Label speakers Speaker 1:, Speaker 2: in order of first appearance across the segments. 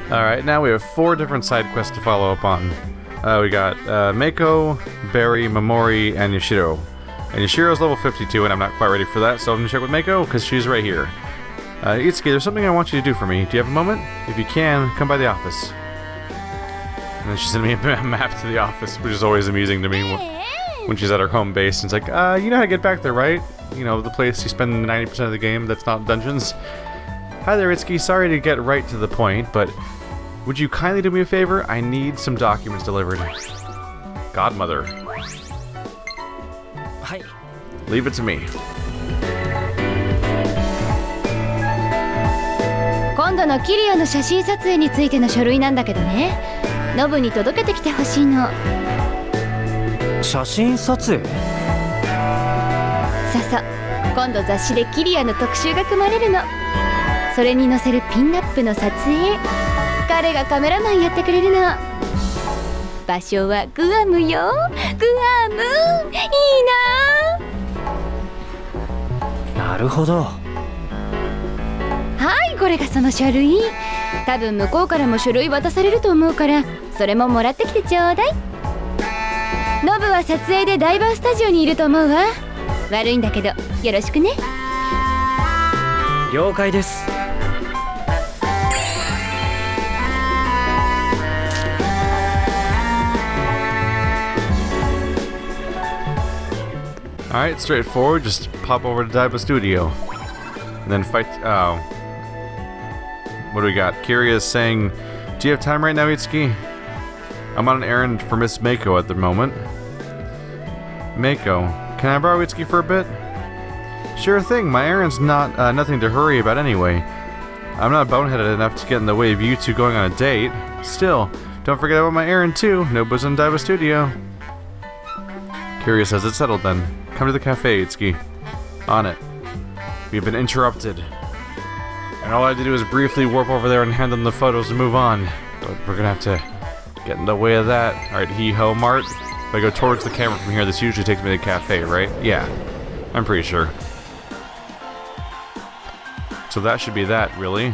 Speaker 1: Alright, now we have 4 different side quests to follow up on. We got Mako, Barry, Momori, and Yashiro. And Yashiro's level 52, and I'm not quite ready for that, so I'm gonna check with Mako, because she's right here. Itsuki, there's something I want you to do for me. Do you have a moment? If you can, come by the office. And then she sent me a map to the office, which is always amusing to me when she's at her home base. And it's like, you know how to get back there, right? You know, the place you spend 90% of the game that's not dungeons. Hi there, Itsuki. Sorry to get right to the point, but would you kindly do me a favor? I need some documents delivered. Godmother.
Speaker 2: Hi.
Speaker 1: Leave it to me.
Speaker 3: 今度のキリアの写真撮影についての書類なんだけどね。ノブに届けてきてほしいの。
Speaker 2: 写真撮影？
Speaker 3: そうそう。今度雑誌でキリアの特集が組まれるの。それに載せるピンナップの撮影。彼がカメラマンやってくれるの。場所はグアムよ。グアム、いいな。
Speaker 2: なるほど。
Speaker 3: はい、これがその書類。多分向こうからも書類渡されると思うから、それももらってきてちょうだい。ノブは撮影でダイバースタジオにいると思うわ。悪いんだけどよろしくね。
Speaker 2: 了解です。
Speaker 1: Alright, straightforward. Just pop over to Daiba Studio. And then fight. Oh. What do we got? Kiria is saying, do you have time right now, Itsuki? I'm on an errand for Miss Mako at the moment. Mako, can I borrow Itsuki for a bit? Sure thing, my errand's nothing to hurry about anyway. I'm not boneheaded enough to get in the way of you two going on a date. Still, don't forget about my errand too. Nobu's in Daiba Studio. Kiria says it's settled then. Come to the cafe, Itsuki. On it. We've been interrupted. And all I had to do is briefly warp over there and hand them the photos and move on. But we're gonna have to get in the way of that. Alright, he-ho, Mart. If I go towards the camera from here, this usually takes me to the cafe, right? Yeah. I'm pretty sure. So that should be that, really.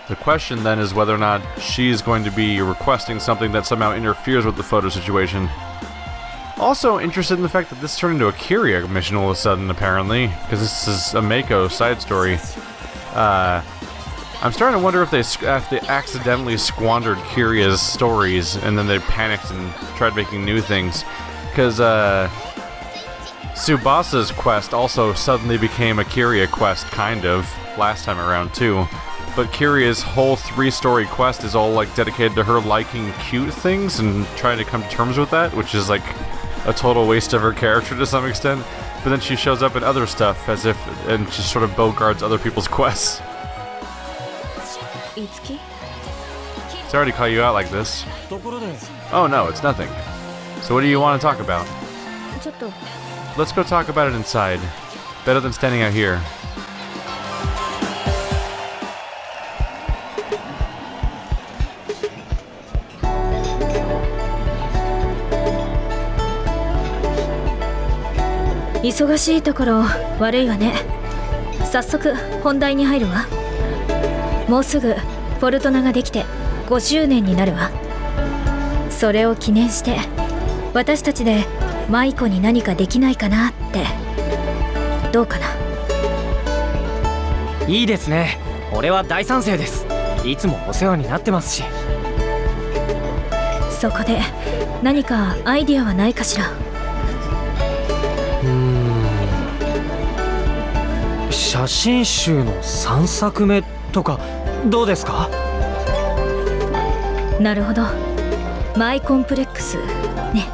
Speaker 1: The question then is whether or not she's going to be requesting something that somehow interferes with the photo situation. Also interested in the fact that this turned into a Kiria mission all of a sudden, apparently, because this is a Mako side story. I'm starting to wonder if they accidentally squandered Kiria's stories and then they panicked and tried making new things. Because Tsubasa's quest also suddenly became a Kiria quest, kind of, last time around too. But Kiria's whole 3-story quest is all like dedicated to her liking cute things and trying to come to terms with that, which is like a total waste of her character to some extent. But then she shows up in other stuff as if, and just sort of bogarts other people's quests.
Speaker 3: Itsuki?
Speaker 1: Sorry to call you out like this. Oh no, it's nothing. So what do you want to talk about? Let's go talk about it inside. Better than standing out here.
Speaker 4: 「忙しいところ悪いわね。早速本題に入るわ。もうすぐフォルトナができて5周年になるわ。それを記念して私たちで舞子に何かできないかなって。どうかな？
Speaker 2: いいですね。俺は大賛成です。いつもお世話になってますし。
Speaker 4: そこで何かアイディアはないかしら？
Speaker 2: 写真集の3作目とかどうですか？
Speaker 4: なるほど。マイコンプレックスね。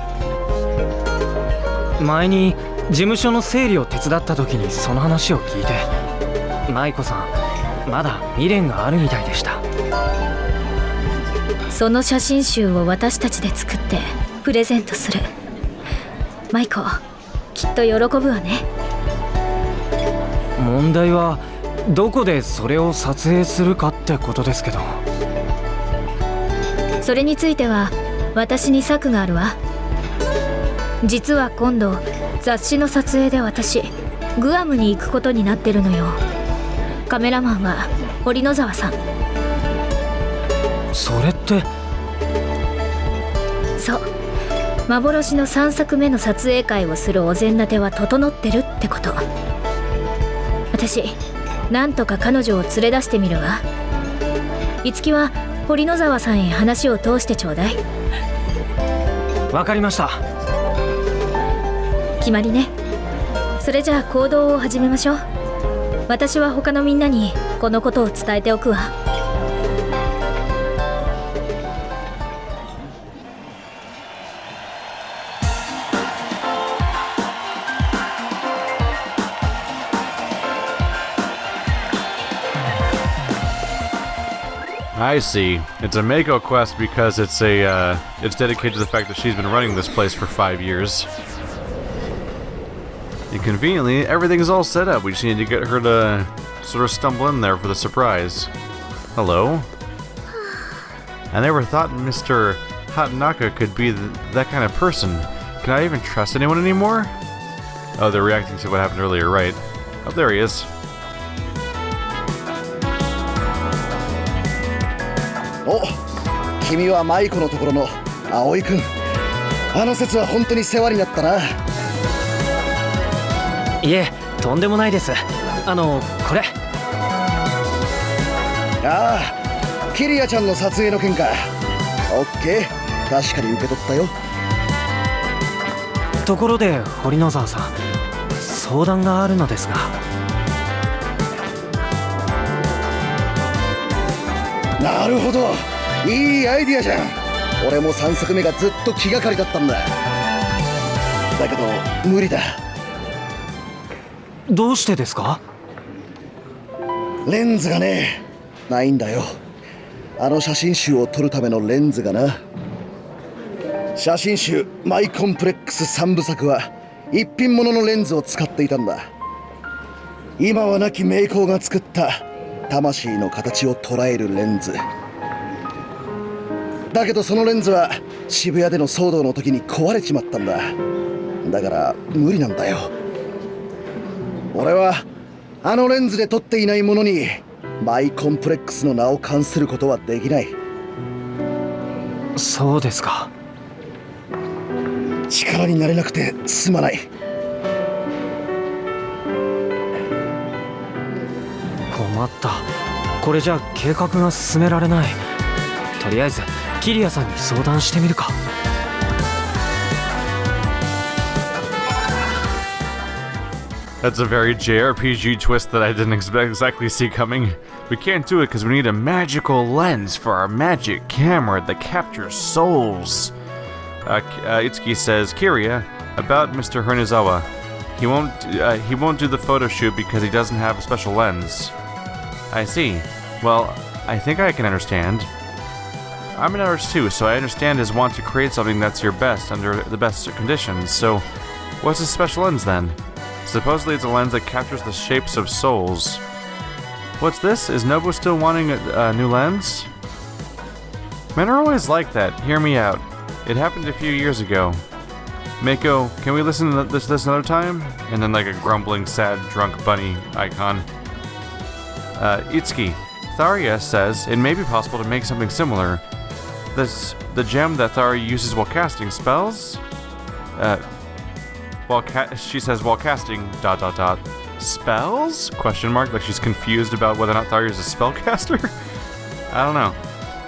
Speaker 2: 前に事務所の整理を手伝った時にその話を聞いて、舞子さんまだ未練があるみたいでした。
Speaker 4: その写真集を私たちで作ってプレゼントする。舞子きっと喜ぶわね。
Speaker 2: 問題はどこでそれを撮影するかってことですけど。
Speaker 4: それについては私に策があるわ。実は今度雑誌の撮影で私グアムに行くことになってるのよ。カメラマンは堀野沢さん。
Speaker 2: それって。
Speaker 4: そう、幻の3作目の撮影会をするお膳立ては整ってるってこと。私なんとか彼女を連れ出してみるわ。樹は堀野沢さんへ話を通してちょうだい。
Speaker 2: わかりました。
Speaker 4: 決まりね。それじゃあ行動を始めましょう。私は他のみんなにこのことを伝えておくわ。
Speaker 1: I see. It's a Mako quest because it's dedicated to the fact that she's been running this place for 5 years. And conveniently, everything's all set up. We just need to get her to sort of stumble in there for the surprise. Hello? I never thought Mr. Hatanaka could be that kind of person. Can I even trust anyone anymore? Oh, they're reacting to what happened earlier, right? Oh, there he is.
Speaker 5: お、君は舞子のところの葵くん。あの説は本当に世話になったな。
Speaker 2: いえ、とんでもないです。これ。
Speaker 5: ああ、キリアちゃんの撮影の件か。オッケー、確かに受け取ったよ。
Speaker 2: ところで堀野沢さん、相談があるのですが。
Speaker 5: なるほど、いいアイディアじゃん。俺も3作目がずっと気がかりだったんだ。だけど無理だ。
Speaker 2: どうしてですか？
Speaker 5: レンズがね、ないんだよ。あの写真集を撮るためのレンズがな。写真集マイコンプレックス3部作は一品物のレンズを使っていたんだ。今は亡き名工が作った魂の形を捉えるレンズだけど、そのレンズは渋谷での騒動の時に壊れちまったんだ。だから無理なんだよ。俺はあのレンズで撮っていないものにマイコンプレックスの名を冠することはできない。
Speaker 2: そうですか。
Speaker 5: 力になれなくてすまない。
Speaker 2: 困った。これじゃ計画が進められない。とりあえずキリアさんに相談してみるか。
Speaker 1: That's a very JRPG twist that I didn't exactly see coming. We can't do it because we need a magical lens for our magic camera that captures souls. Itsuki says, Kiria, about Mr. Hernizawa. He won't do the photo shoot because he doesn't have a special lens. I see. Well, I think I can understand. I'm an artist too, so I understand his want to create something that's your best under the best conditions. So, what's his special lens then? Supposedly it's a lens that captures the shapes of souls. What's this? Is Nobu still wanting a new lens? Men are always like that. Hear me out. It happened a few years ago. Mako, can we listen to this another time? And then like a grumbling, sad, drunk bunny icon. Itsuki, Tharia says it may be possible to make something similar. The gem that Tharia uses while casting spells? She says while casting ... Spells? Question mark, like she's confused about whether or not Tharia is a spellcaster? I don't know.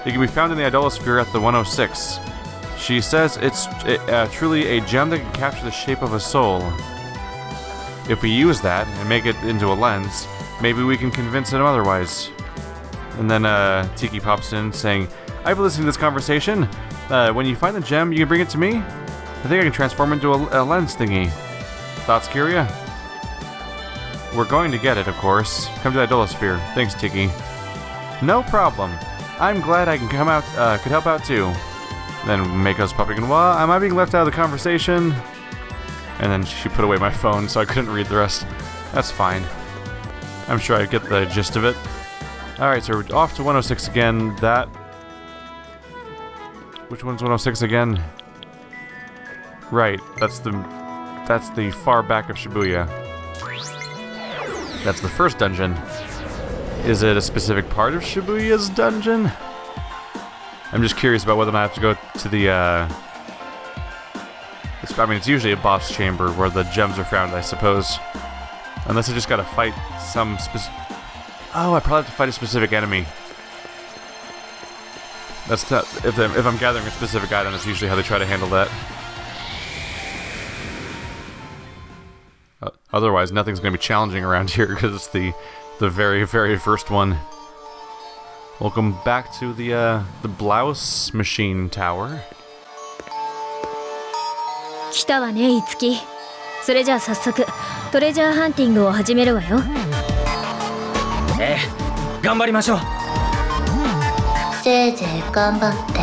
Speaker 1: It can be found in the Idolosphere at the 106. She says it's truly a gem that can capture the shape of a soul. If we use that and make it into a lens, maybe we can convince him otherwise. And then Tiki pops in saying, I've been listening to this conversation. When you find the gem, you can bring it to me? I think I can transform into a lens thingy. Thoughts, Kiria? We're going to get it, of course. Come to the Idolosphere. Thanks, Tiki. No problem. I'm glad I can come out, could help out too. Then Mako's popping in, well, am I being left out of the conversation? And then she put away my phone, so I couldn't read the rest. That's fine. I'm sure I get the gist of it. Alright, so we're off to 106 again. That... Which one's 106 again? Right, that's the far back of Shibuya. That's the first dungeon. Is it a specific part of Shibuya's dungeon? I'm just curious about whether or not I have to go to the, I mean, it's usually a boss chamber where the gems are found, I suppose. Unless I just gotta fight some specific... Oh, I probably have to fight a specific enemy. That's not... If I'm gathering a specific item, that's usually how they try to handle that. Otherwise, nothing's gonna be challenging around here because it's the very, very first one. Welcome back to the blouse machine tower.
Speaker 4: 来たわね、いつき。それじゃあ早速トレジャーハンティングを始めるわよ。
Speaker 2: ええ、頑張りましょう。
Speaker 3: せいぜい頑張って。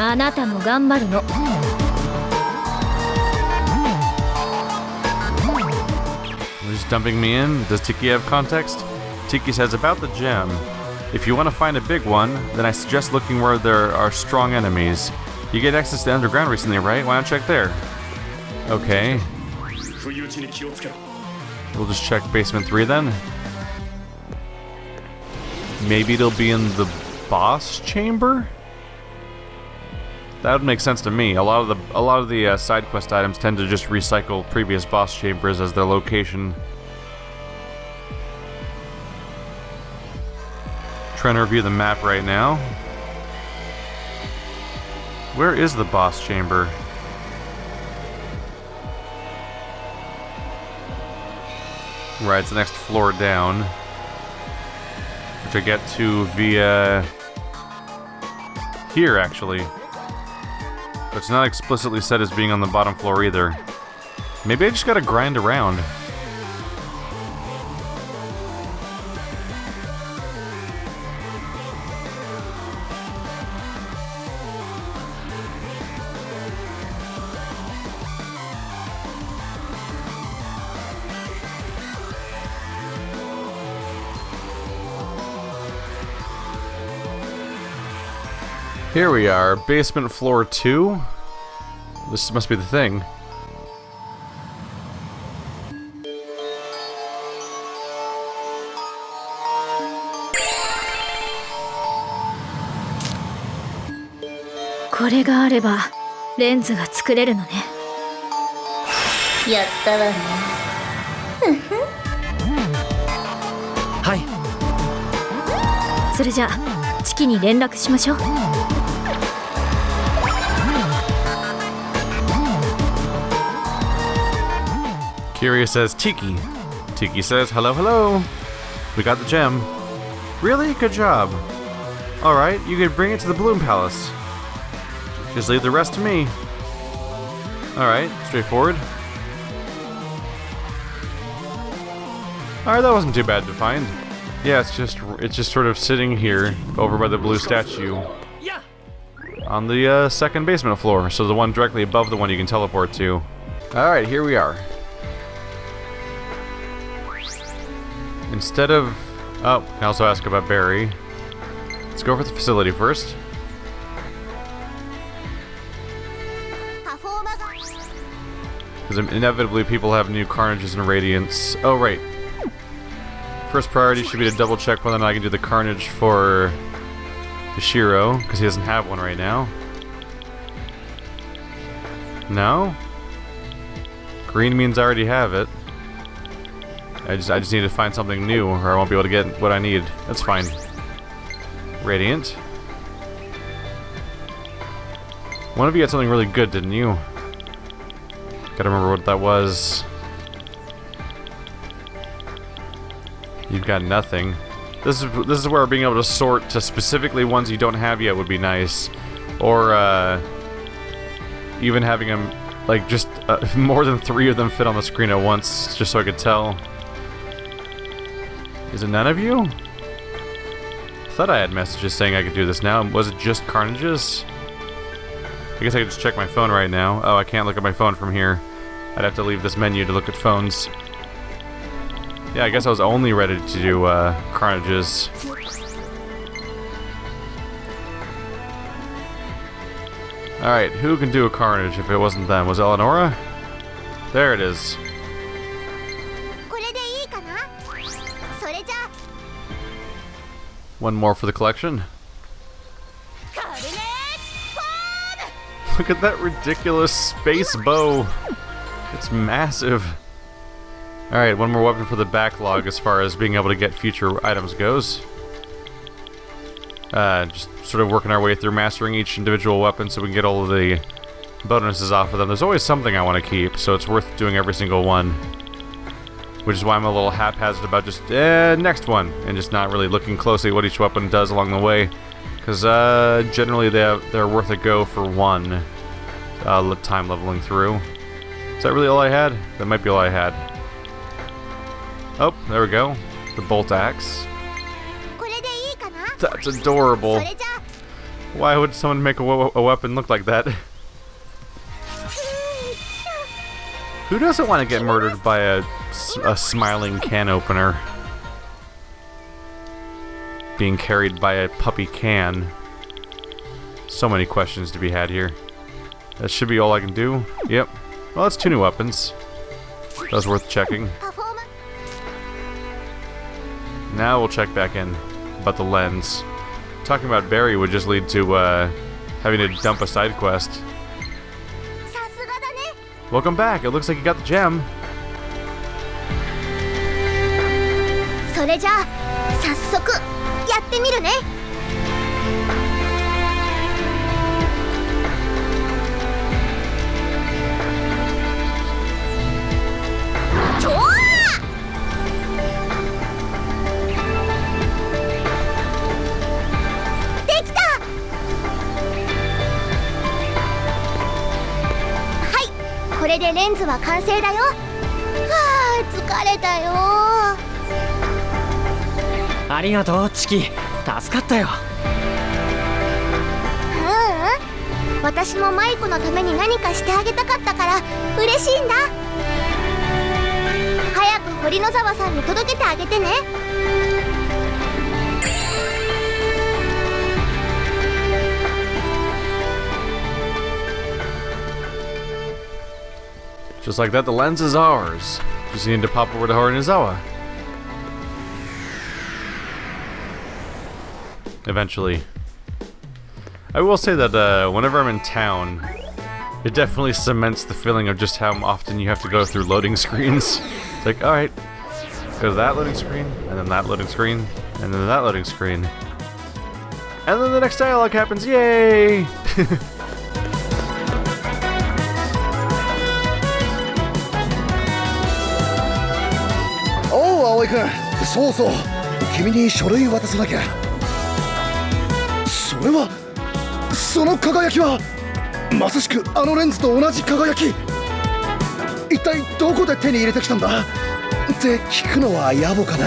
Speaker 4: あなたも頑張るの。
Speaker 1: He's dumping me in. Does Tiki have context? Tiki says about the gem. If you want to find a big one, then I suggest looking where there are strong enemies. You get access to the underground recently, right? Why not check there? Okay. We'll just check basement 3 then. Maybe it'll be in the boss chamber? That would make sense to me. A lot of the side quest items tend to just recycle previous boss chambers as their location. Trying to review the map right now. Where is the boss chamber? Right, it's the next floor down, which I get to via here, actually. But it's not explicitly said as being on the bottom floor either. Maybe I just gotta grind around. Here we are, basement floor 2. This must be the thing.
Speaker 4: これがあればレンズが作れるのね。
Speaker 3: やったわね。
Speaker 2: はい。
Speaker 4: それじゃあチキに連絡しましょう。
Speaker 1: Kyria says Tiki. Tiki says hello, hello. We got the gem. Really? Good job. Alright, you could bring it to the Bloom Palace. Just leave the rest to me. Alright, straightforward. Alright, that wasn't too bad to find. Yeah, it's just sort of sitting here over by the blue statue on the second basement floor, so the one directly above the one you can teleport to. Alright, here we are. Instead of... Oh, I can also ask about Barry. Let's go over the facility first. Because inevitably people have new Carnages and Radiants. Oh, right. First priority should be to double check whether or not I can do the Carnage for Ishiro, because he doesn't have one right now. No? Green means I already have it. I just need to find something new, or I won't be able to get what I need. That's fine. Radiant. One of you had something really good, didn't you? Gotta remember what that was. You've got nothing. This is where being able to sort to specifically ones you don't have yet would be nice, or even having them like just more than 3 of them fit on the screen at once, just so I could tell. Is it none of you? I thought I had messages saying I could do this now. Was it just Carnages? I guess I could just check my phone right now. Oh, I can't look at my phone from here. I'd have to leave this menu to look at phones. Yeah, I guess I was only ready to do Carnages. Alright, who can do a Carnage if it wasn't them? Was it Eleonora? There it is. One more for the collection. Look at that ridiculous space bow. It's massive. Alright, one more weapon for the backlog as far as being able to get future items goes. Just sort of working our way through mastering each individual weapon so we can get all of the bonuses off of them. There's always something I want to keep, so it's worth doing every single one. Which is why I'm a little haphazard about just, next one, and just not really looking closely at what each weapon does along the way. Because generally they're worth a go for one time leveling through. Is that really all I had? That might be all I had. Oh, there we go. The bolt axe. That's adorable. Why would someone make a weapon look like that? Who doesn't want to get murdered by a smiling can opener? Being carried by a puppy can. So many questions to be had here. That should be all I can do. Yep. Well, that's 2 new weapons. That was worth checking. Now we'll check back in about the lens. Talking about Barry would just lead to having to dump a side quest. Welcome back. It looks like you got the gem.
Speaker 3: それじゃあ早速やってみるね。ちょー！できた！はい、これでレンズは完成だよ。はあ、疲れたよ。
Speaker 2: ありがとうチキ、助かったよ。
Speaker 3: ううん、私もマイコのために何かしてあげたかったから嬉しいんだ。早く堀之沢さんに届けてあげてね。
Speaker 1: Just like that, the lens is ours. Just need to pop over to Horinizawa. Eventually. I will say that whenever I'm in town, it definitely cements the feeling of just how often you have to go through loading screens. It's like, alright, go to that loading screen, and then that loading screen, and then that loading screen. And then the next dialogue happens, yay!
Speaker 5: Oh, 葵くん、そうそう、君に書類渡さなきゃ。それは、その輝きはまさしくあのレンズと同じ輝き。一体どこで手に入れてきたんだって聞くのは野暮かな。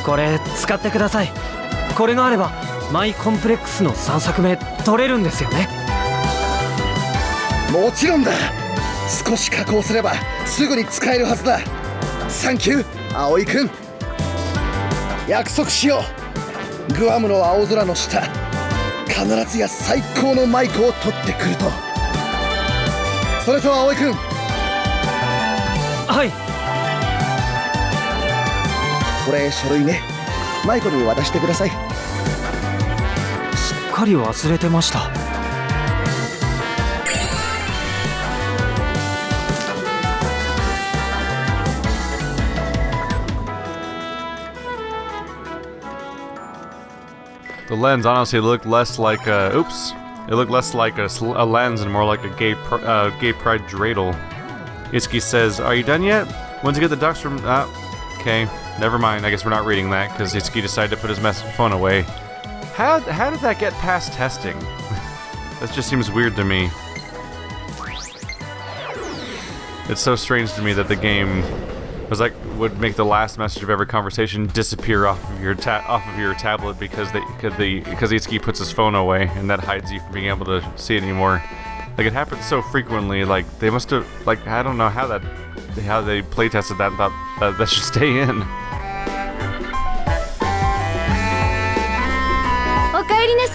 Speaker 2: これ使ってください。これがあればマイコンプレックスの3作目取れるんですよね。
Speaker 5: もちろんだ。少し加工すればすぐに使えるはずだ。サンキュー、葵くん。約束しよう。グアムの青空の下、必ずや最高のマイクを取ってくると。それと葵くん。
Speaker 2: はい。
Speaker 5: これ書類ね。マイコに渡してください。
Speaker 2: すっかり忘れてました。
Speaker 1: The lens honestly looked less like a... Oops. It looked less like a lens and more like a gay pride dreidel. Itsuki says, are you done yet? When's you get the ducks from... okay. Never mind. I guess we're not reading that because Itsuki decided to put his phone away. How did that get past testing? That just seems weird to me. It's so strange to me that the game was like would make the last message of every conversation disappear off of your tablet because Itsuki puts his phone away and that hides you from being able to see it anymore. Like it happens so frequently. Like they must have I don't know how they play tested that and thought that should stay in.
Speaker 3: おかえりなさ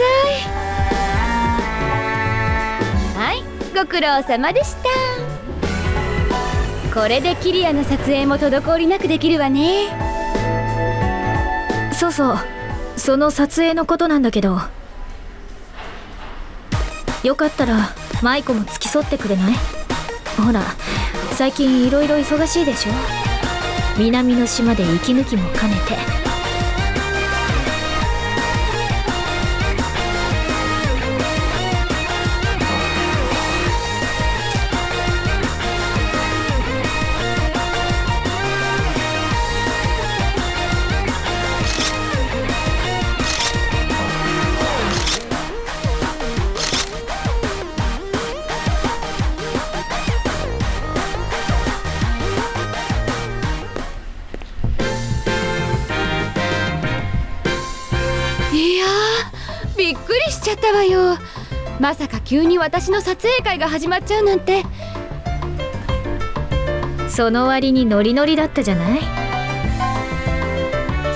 Speaker 3: い。はい、ご苦労様でした。これでキリアの撮影も滞りなくできるわね。
Speaker 4: そうそう、その撮影のことなんだけど。よかったら舞子も付き添ってくれない？ほら最近いろいろ忙しいでしょ。南の島で息抜きも兼ねて。
Speaker 3: びっくりしちゃったわよ。まさか急に私の撮影会が始まっちゃうなんて。
Speaker 4: その割にノリノリだったじゃない。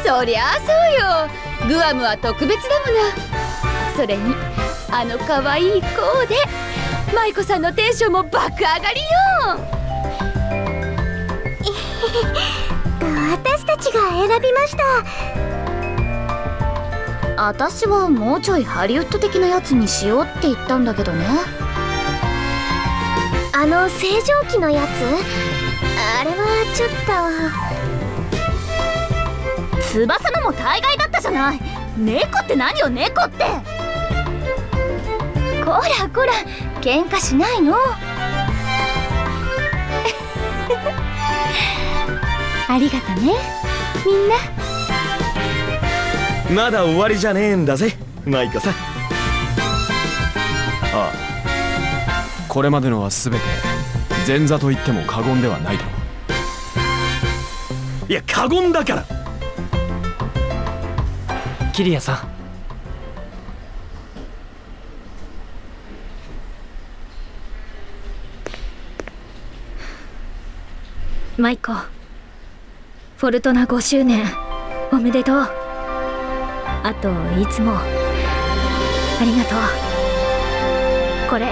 Speaker 3: そりゃあそうよ、グアムは特別だもの。それにあの可愛いコーデ、舞子さんのテンションも爆上がりよ。
Speaker 6: 私たちが選びました。私はもうちょいハリウッド的なやつにしようって言ったんだけどね。あの星条旗のやつ、あれはちょっと。翼のも大概だったじゃない。猫って何よ、猫って。こらこら、喧嘩しないの。
Speaker 3: ありがとね、みんな。
Speaker 7: まだ終わりじゃねえんだぜ、舞子さん。
Speaker 2: ああ、これまでのは全て前座と言っても過言ではないだろ
Speaker 7: いや、過言だから。
Speaker 2: う。キリアさ
Speaker 4: ん。舞子、フォルトナ5周年おめでとう。あといつもありがとう。これ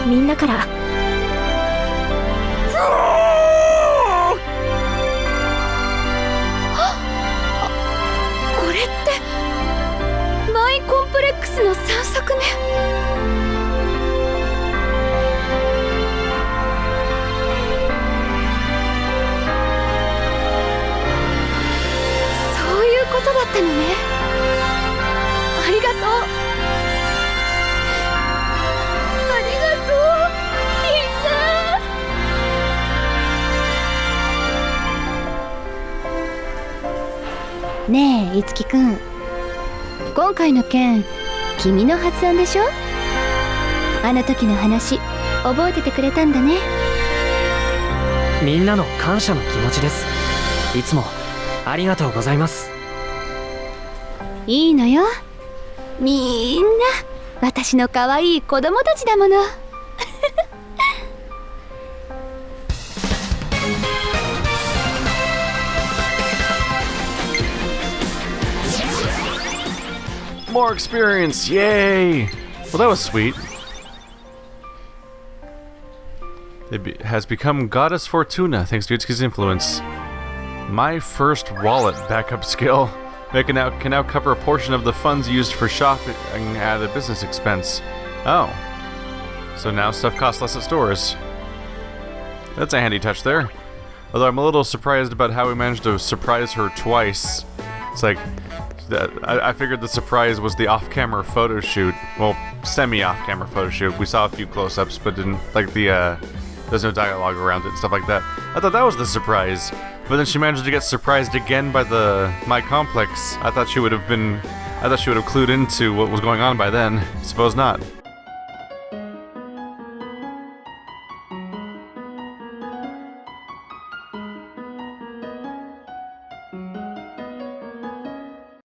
Speaker 4: みんなから。
Speaker 3: これってマイコンプレックスの3作目。そういうことだったのね。ありがとう、ありがとう、みんな。ねえ、いつきくん、今回の件君の発案でしょ。あの時の話覚えててくれたんだね。
Speaker 2: みんなの感謝の気持ちです。いつもありがとうございます。
Speaker 3: いいのよ、みんな私の可愛い子供たちだもの。
Speaker 1: More experience! Yay! Well, that was sweet. Has become Goddess Fortuna thanks to Itsuki's influence. My first wallet backup skill. It can now cover a portion of the funds used for shopping at a business expense. Oh. So now stuff costs less at stores. That's a handy touch there. Although I'm a little surprised about how we managed to surprise her twice. It's like, I figured the surprise was the off-camera photo shoot. Well, semi-off-camera photo shoot. We saw a few close-ups, but didn't, like there's no dialogue around it and stuff like that. I thought that was the surprise. But then she managed to get surprised again by my complex. I thought she would have clued into what was going on by then. Suppose not.